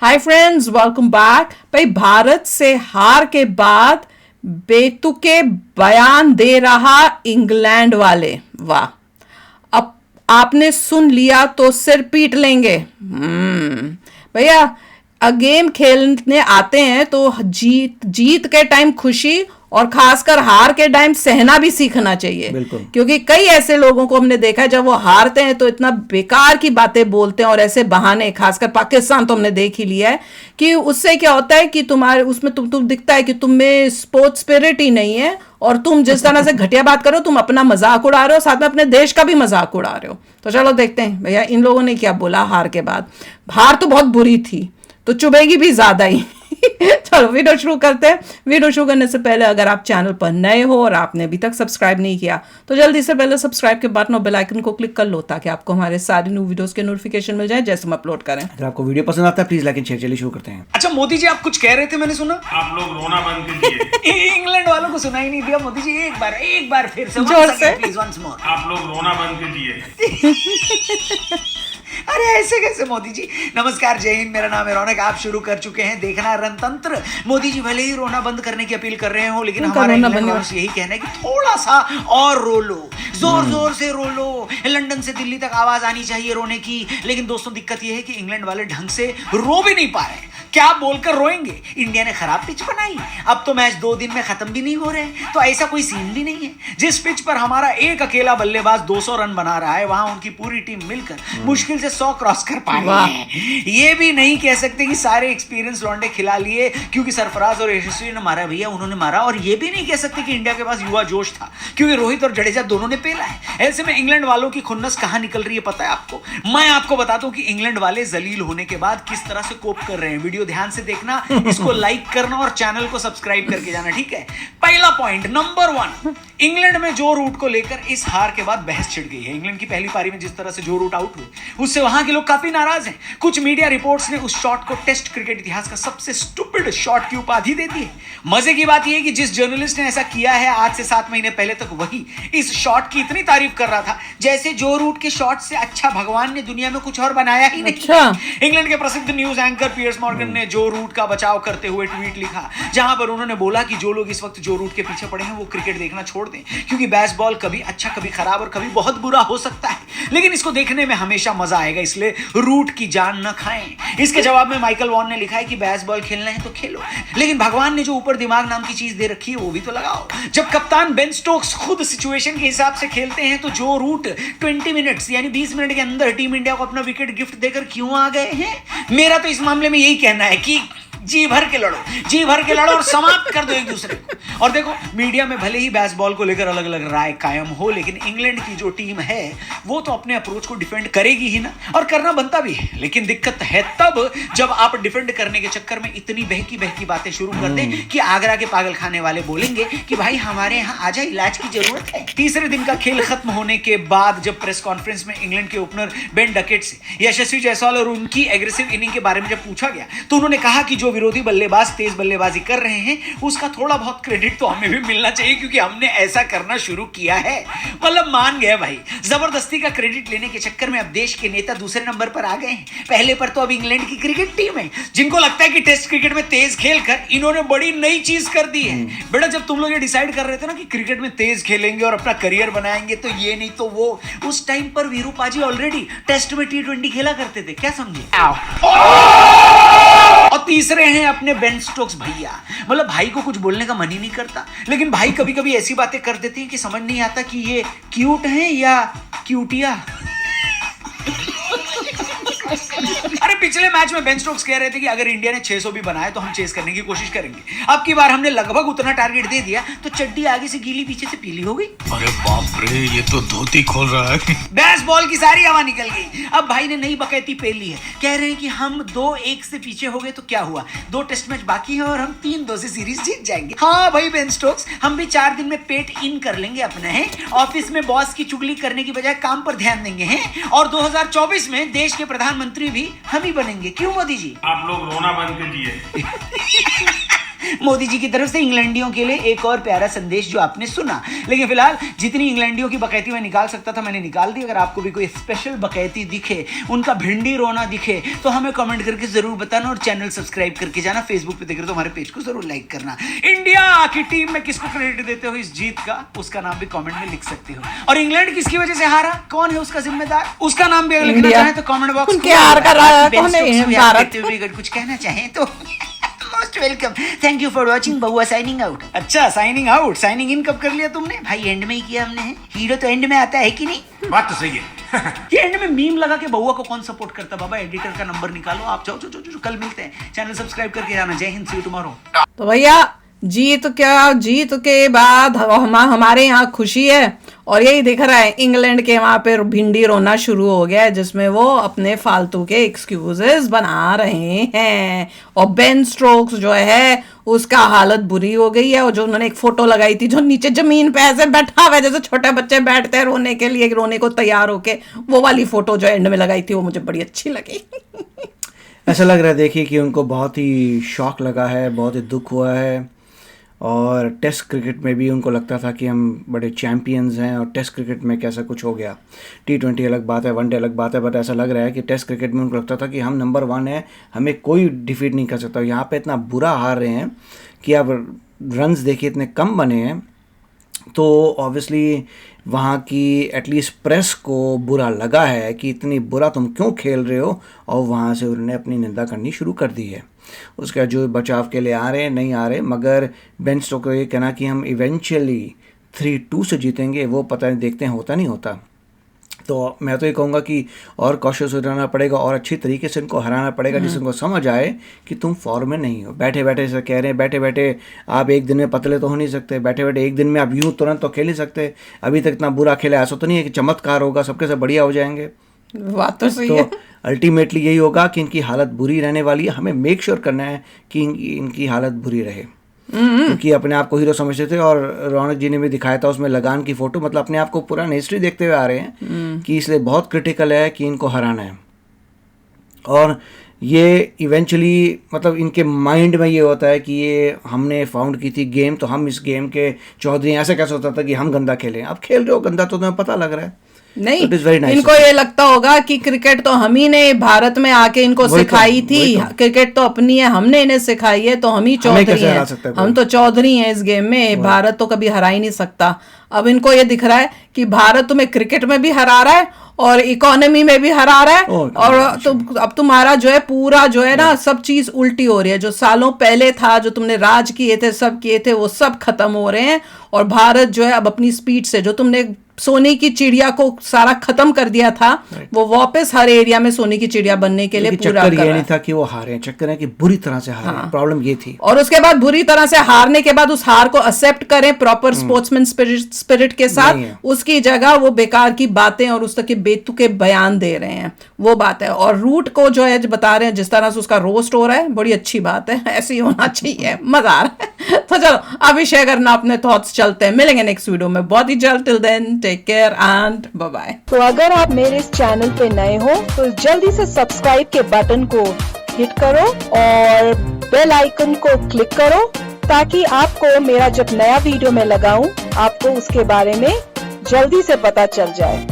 Hi friends, welcome back. भाई, भारत से हार के बाद बेतुके बयान दे रहा इंग्लैंड वाले। वाह, अब आपने सुन लिया तो सिर पीट लेंगे। भैया, गेम खेलने आते हैं तो जीत जीत के टाइम खुशी और खासकर हार के टाइम सहना भी सीखना चाहिए। बिल्कुल। क्योंकि कई ऐसे लोगों को हमने देखा है, जब वो हारते हैं तो इतना बेकार की बातें बोलते हैं और ऐसे बहाने, खासकर पाकिस्तान तो हमने देख ही लिया है कि उससे क्या होता है कि तुम्हारे उसमें तुम दिखता है कि तुम में स्पोर्ट्स स्पिरिट ही नहीं है और तुम जिस तरह से घटिया बात करो, तुम अपना मजाक उड़ा रहे हो, साथ में अपने देश का भी मजाक उड़ा रहे हो। तो चलो देखते हैं भैया इन लोगों ने क्या बोला हार के बाद। हार तो बहुत बुरी थी, तो चुभेगी भी ज्यादा ही। चलो वीडियो शुरू करते हैं। वीडियो शुरू करने से पहले अगर आप चैनल पर नए हो और आपने अभी तक सब्सक्राइब नहीं किया तो जल्दी से पहले सब्सक्राइब के बटन और बेल आइकन को क्लिक कर लो ताकि आपको हमारे सारे न्यू वीडियोस के नोटिफिकेशन मिल जाए जैसे हम अपलोड करें। अगर आपको वीडियो पसंद आता है प्लीज लाइक एंड शेयर। चलिए शुरू करते हैं। अच्छा मोदी जी, आप कुछ कह रहे थे, मैंने सुना। आप लोग रोना बंद कीजिए। इंग्लैंड वालों को सुनाई नहीं दिया मोदी जी। एक बार फिर से जोर से। Please once more. आप लोग रोना बंद कीजिए। अरे ऐसे कैसे मोदी जी। नमस्कार, जय हिंद, मेरा नाम है रौनक। आप शुरू कर चुके हैं देखना रणतंत्र। मोदी जी भले ही रोना बंद करने की अपील कर रहे हो, लेकिन हमारा इंग्लैंड वालों से यही कहना है कि थोड़ा सा और रो लो, जोर जोर से रो लो। लंदन से दिल्ली तक आवाज आनी चाहिए रोने की। लेकिन दोस्तों, दिक्कत यह है कि इंग्लैंड वाले ढंग से रो भी नहीं पा रहे। क्या बोलकर रोएंगे? इंडिया ने खराब पिच बनाई, अब तो मैच 2 दिन में खत्म भी नहीं हो रहे, तो ऐसा कोई सीन भी नहीं है। जिस पिच पर हमारा एक अकेला बल्लेबाज 200 रन बना रहा है, वहां उनकी पूरी टीम मिलकर मुश्किल से 100 क्रॉस कर पा रही है। ये भी नहीं कह सकते कि सारे एक्सपीरियंस लौंडे खिला लिए क्योंकि सरफराज और यशस्वी ने मारा, भैया उन्होंने मारा। और ये भी नहीं कह सकते कि इंडिया के पास युवा जोश था क्योंकि रोहित और जडेजा दोनों ने पेला है। ऐसे में इंग्लैंड वालों की खुन्नस कहां निकल रही है पता है आपको? मैं आपको बताता हूं कि इंग्लैंड वाले जलील होने के बाद किस तरह से कोप कर रहे हैं। वीडियो ध्यान से देखना, इसको लाइक करना और चैनल को सब्सक्राइब करके जाना, ठीक है? पहला पॉइंट, नंबर 1, इंग्लैंड में जो रूट को लेकर इस हार के बाद बहस छिड़ गई है। इंग्लैंड की पहली पारी में जिस तरह से जो रूट आउट हुए उससे वहां के लोग काफी नाराज हैं। कुछ मीडिया रिपोर्ट्स ने उस शॉट को टेस्ट क्रिकेट इतिहास का सबसे स्टूपिड शॉट की उपाधि दे दी है। मजे की बात यह है कि जिस जर्नलिस्ट ने ऐसा किया है आज से 7 महीने पहले तक वही इस शॉट की इतनी तारीफ कर रहा था जैसे जो रूट के शॉट से अच्छा भगवान ने दुनिया में कुछ और बनाया ही नहीं। अच्छा। इंग्लैंड के प्रसिद्ध न्यूज एंकर पियर्स मॉर्गन ने जो रूट का बचाव करते हुए ट्वीट लिखा, जहां पर उन्होंने बोला कि जो लोग इस वक्त जो रूट के पीछे पड़े हैं वो क्रिकेट देखना छोड़ दें क्योंकि बेसबॉल कभी अच्छा, कभी खराब और कभी बहुत बुरा हो सकता है, लेकिन इसको देखने में हमेशा मजा आएगा, इसलिए रूट की जान न खाएं। इसके जवाब में माइकल वॉन ने लिखा है कि बेसबॉल खेलना है तो खेलो, लेकिन भगवान ने जो ऊपर दिमाग नाम की चीज दे रखी है वो भी तो लगाओ। जब कप्तान बेन स्टोक्स खुद सिचुएशन के हिसाब से खेलते हैं तो जो रूट 20 मिनट्स यानी 20 मिनट के अंदर टीम इंडिया को अपना विकेट गिफ्ट देकर क्यों आ गए हैं? मेरा तो इस मामले में यही कहना है कि जी भर के लड़ो और समाप्त कर दो एक दूसरे को। और देखो, मीडिया में भले ही बेसबॉल को लेकर अलग अलग राय कायम हो, लेकिन इंग्लैंड की जो टीम है वो तो अपने अप्रोच को डिफेंड करेगी ही ना, और करना बनता भी है। लेकिन दिक्कत है तब जब आप डिफेंड करने के चक्कर में इतनी बहकी बातें शुरू कर दें कि आगरा के पागल खाने वाले बोलेंगे कि भाई हमारे यहाँ आजा, इलाज की जरूरत है। तीसरे दिन का खेल खत्म होने के बाद जब प्रेस कॉन्फ्रेंस में इंग्लैंड के ओपनर बेन डकेट से यशस्वी जायसवाल और उनकी एग्रेसिव इनिंग के बारे में जब पूछा गया तो उन्होंने कहा कि जो विरोधी बल्लेबाज तेज बल्लेबाजी कर रहे हैं उसका थोड़ा बहुत क्रेडिट तो हमें भी मिलना चाहिए क्योंकि हमने ऐसा करना शुरू किया है। मतलब मान गए भाई, जबरदस्ती का क्रेडिट लेने के चक्कर में अब देश के नेता दूसरे नंबर पर आ गए हैं। पहले पर तो अब इंग्लैंड की क्रिकेट टीम है जिनको लगता है कि टेस्ट क्रिकेट में तेज खेलकर इन्होंने बड़ी नई चीज कर दी है। बेटा, जब तुम लोग ये डिसाइड कर रहे थे ना कि क्रिकेट में तेज खेलेंगे और अपना करियर बनाएंगे तो ये नहीं तो वो, उस टाइम पर वीरू पाजी ऑलरेडी टेस्ट में T20 खेला करते थे, क्या समझे? और तीसरे हैं अपने बेन स्टोक्स भैया। मतलब भाई को कुछ बोलने का मन ही नहीं करता, लेकिन भाई कभी कभी ऐसी बातें कर देते हैं कि समझ नहीं आता कि ये क्यूट हैं या क्यूटिया। अरे पिछले मैच में बेन स्टोक्स कह रहे थे कि अगर इंडिया ने 600 भी बनाए तो हम चेस करने की कोशिश करेंगे। अब की बार हमने लगभग उतना टारगेट दे दिया तो चड्डी आगे से गीली पीछे से पीली हो गई। अरे बाप रे, ये तो धोती खोल रहा है। बेसबॉल की सारी हवा निकल गई। अब भाई ने नई बकैती पेल ली है, कह रहे हैं कि हम 2-1 से पीछे हो गए तो क्या हुआ, 2 टेस्ट मैच बाकी है और हम 3-2 से सीरीज जीत जाएंगे। हाँ भाई बेन स्टोक्स, हम भी 4 दिन में पेट इन कर लेंगे अपना, है ऑफिस में बॉस की चुगली करने की बजाय काम पर ध्यान देंगे हैं, और 2024 में देश के प्रधानमंत्री भी हम ही बनेंगे। क्यों मोदी जी? आप लोग रोना बंद कीजिए। मोदी जी की तरफ से इंग्लैंडियों के लिए एक और प्यारा संदेश जो आपने सुना। लेकिन फिलहाल जितनी इंग्लैंडियों की बकैती मैं निकाल सकता था मैंने निकाल दी। अगर आपको भी कोई स्पेशल बकैती दिखे, उनका भिंडी रोना दिखे, तो हमें कमेंट करके जरूर बताना और चैनल सब्सक्राइब करके जाना। फेसबुक पे देख रहे हो तो हमारे पेज को जरूर लाइक करना। इंडिया की टीम में किसको क्रेडिट देते हो इस जीत का, उसका नाम भी कमेंट में लिख सकते हो। और इंग्लैंड किसकी वजह से हारा, कौन है उसका जिम्मेदार, उसका नाम भी अगर लिखना चाहें तो कमेंट बॉक्स उनके हार का कौन है, भारत। अगर कुछ कहना चाहें तो most welcome. Thank you for watching. Bahua signing out. अच्छा साइनिंग आउट, साइनिंग इन कब कर लिया तुमने भाई? एंड में ही किया हमने। हीरो तो एंड में आता है कि नहीं? बात तो सही है। ये एंड में मीम लगा के बहुआ को कौन सपोर्ट करता? बाबा एडिटर का नंबर निकालो आप। जाओ जो कल मिलते हैं। चैनल सब्सक्राइब करके जाना। जय हिंद, सी यू टुमारो। तो भैया जीत के बाद हमारे यहाँ खुशी है और यही दिख रहा है इंग्लैंड के वहां पे भिंडी रोना शुरू हो गया है, जिसमें वो अपने फालतू के एक्सक्यूजेस बना रहे हैं। और बेन स्टोक्स जो है उसका हालत बुरी हो गई है। और जो उन्होंने एक फोटो लगाई थी जो नीचे जमीन पे ऐसे बैठा हुआ है जैसे छोटे बच्चे बैठते हैं रोने के लिए, रोने को तैयार होके, वो वाली फोटो जो एंड में लगाई थी वो मुझे बड़ी अच्छी लगी। ऐसा लग रहा है देखिए कि उनको बहुत ही शॉक लगा है, बहुत ही दुख हुआ है। और टेस्ट क्रिकेट में भी उनको लगता था कि हम बड़े चैम्पियंस हैं और टेस्ट क्रिकेट में कैसा कुछ हो गया। T20 अलग बात है, वनडे अलग बात है, बट ऐसा लग रहा है कि टेस्ट क्रिकेट में उनको लगता था कि हम नंबर 1 है, हमें कोई डिफीट नहीं कर सकता। यहाँ पे इतना बुरा हार रहे हैं कि अब रन्स देखिए इतने कम बने हैं, तो ऑब्वियसली वहाँ की एटलीस्ट प्रेस को बुरा लगा है कि इतनी बुरा तुम क्यों खेल रहे हो, और वहाँ से उन्होंने अपनी निंदा करनी शुरू कर दी है। उसका जो बचाव के लिए आ रहे हैं नहीं आ रहे, मगर बेन स्टोक्स को ये कहना कि हम इवेंचुअली 3-2 से जीतेंगे, वो पता नहीं, देखते हैं होता नहीं होता। तो मैं तो ये कहूँगा कि और कॉशियस हो जाना पड़ेगा और अच्छी तरीके से इनको हराना पड़ेगा, जिससे उनको समझ आए कि तुम फॉर्म में नहीं हो। बैठे बैठे से कह रहे हैं, बैठे बैठे आप एक दिन में पतले तो हो नहीं सकते, बैठे बैठे एक दिन में आप यूँ तुरंत तो खेल ही सकते। अभी तक इतना बुरा खेला, ऐसा तो नहीं है कि चमत्कार होगा सबके सब बढ़िया हो जाएंगे। बात तो सही है। अल्टीमेटली यही होगा कि इनकी हालत बुरी रहने वाली है। हमें मेक श्योर करना है कि इनकी हालत बुरी रहे, क्योंकि अपने आप को हीरो समझते थे। और रौनक जी ने भी दिखाया था उसमें लगान की फोटो, मतलब अपने आप को पुरानी हिस्ट्री देखते हुए आ रहे हैं कि इसलिए बहुत क्रिटिकल है कि इनको हराना है। और ये इवेंचुअली मतलब इनके माइंड में ये होता है कि ये हमने फाउंड की थी गेम, तो हम इस गेम के चौधरी। ऐसे कैसे होता था कि हम गंदा खेलें? अब खेल रहे हो गंदा तो तुम्हें पता लग रहा है। नहीं, nice इनको ये लगता होगा कि क्रिकेट तो हम ही ने भारत में आके इनको सिखाई थी, क्रिकेट तो अपनी है, हमने इन्हें सिखाई है, तो हम ही चौधरी हैं, हम तो चौधरी हैं इस गेम में, भारत तो कभी हरा ही नहीं सकता। अब इनको ये दिख रहा है कि भारत तुम्हें क्रिकेट में भी हरा रहा है और इकोनॉमी में भी हरा रहा है, और तो अब तुम्हारा जो है पूरा जो है ना सब चीज उल्टी हो रही है। जो सालों पहले था, जो तुमने राज किए थे, सब किए थे, वो सब खत्म हो रहे हैं। और भारत जो है अब अपनी स्पीड से, जो तुमने सोने की चिड़िया को सारा खत्म कर दिया था, वो वापस हर एरिया में सोने की चिड़िया बनने के लिए पूरा कर रहा है। ये नहीं था कि वो हारे, चक्कर है कि बुरी तरह से हारे। प्रॉब्लम ये थी। और उसके बाद बुरी तरह से हारने के बाद उस हार को एक्सेप्ट करें प्रॉपर स्पोर्ट्समैन स्पिरिट के साथ, उसकी जगह वो बेकार की बातें और उस तरह के बेतुके बयान दे रहे हैं, वो बात है। और रूट को जो है बता रहे हैं, जिस तरह से उसका रोस्ट हो रहा है, बड़ी अच्छी बात है, ऐसे ही होना चाहिए, मजा आ रहा है। तो चलो अभी शेयर करना अपने थॉट्स, चलते हैं, मिलेंगे नेक्स्ट वीडियो में बहुत ही जल्द। Till then take care and bye bye. तो अगर आप मेरे इस चैनल पे नए हो तो जल्दी से सब्सक्राइब के बटन को हिट करो और बेल आइकन को क्लिक करो, ताकि आपको मेरा जब नया वीडियो मैं लगाऊं आपको उसके बारे में जल्दी से पता चल जाए।